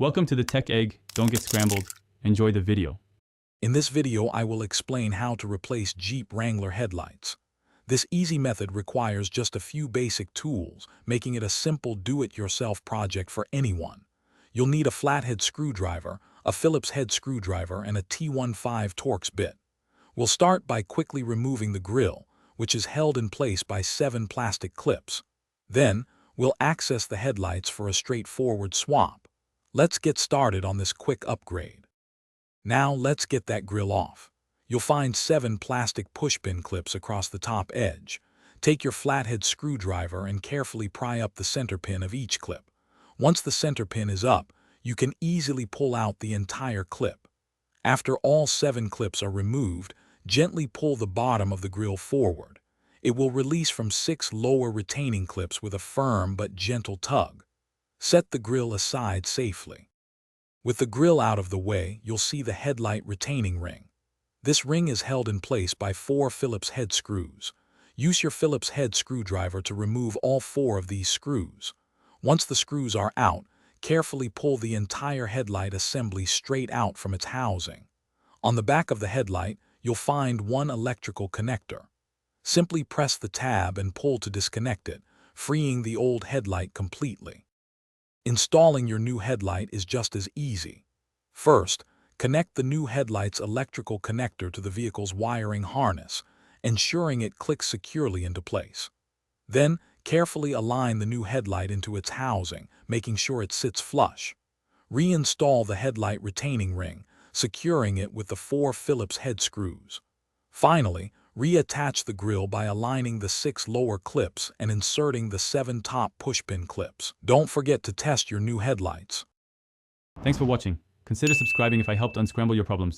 Welcome to the Tech Egg. Don't get scrambled. Enjoy the video. In this video, I will explain how to replace Jeep Wrangler headlights. This easy method requires just a few basic tools, making it a simple do-it-yourself project for anyone. You'll need a flathead screwdriver, a Phillips head screwdriver, and a T15 Torx bit. We'll start by quickly removing the grill, which is held in place by 7 plastic clips. Then, we'll access the headlights for a straightforward swap. Let's get started on this quick upgrade. Now let's get that grill off. You'll find 7 plastic pushpin clips across the top edge. Take your flathead screwdriver and carefully pry up the center pin of each clip. Once the center pin is up, you can easily pull out the entire clip. After all 7 clips are removed, gently pull the bottom of the grill forward. It will release from 6 lower retaining clips with a firm but gentle tug. Set the grill aside safely. With the grill out of the way, you'll see the headlight retaining ring. This ring is held in place by 4 Phillips head screws. Use your Phillips head screwdriver to remove all 4 of these screws. Once the screws are out, carefully pull the entire headlight assembly straight out from its housing. On the back of the headlight, you'll find one electrical connector. Simply press the tab and pull to disconnect it, freeing the old headlight completely. Installing your new headlight is just as easy. First, connect the new headlight's electrical connector to the vehicle's wiring harness, ensuring it clicks securely into place. Then, carefully align the new headlight into its housing, making sure it sits flush. Reinstall the headlight retaining ring, securing it with the 4 Phillips head screws. Finally, reattach the grill by aligning the 6 lower clips and inserting the 7 top pushpin clips. Don't forget to test your new headlights. Thanks for watching. Consider subscribing if I helped unscramble your problems.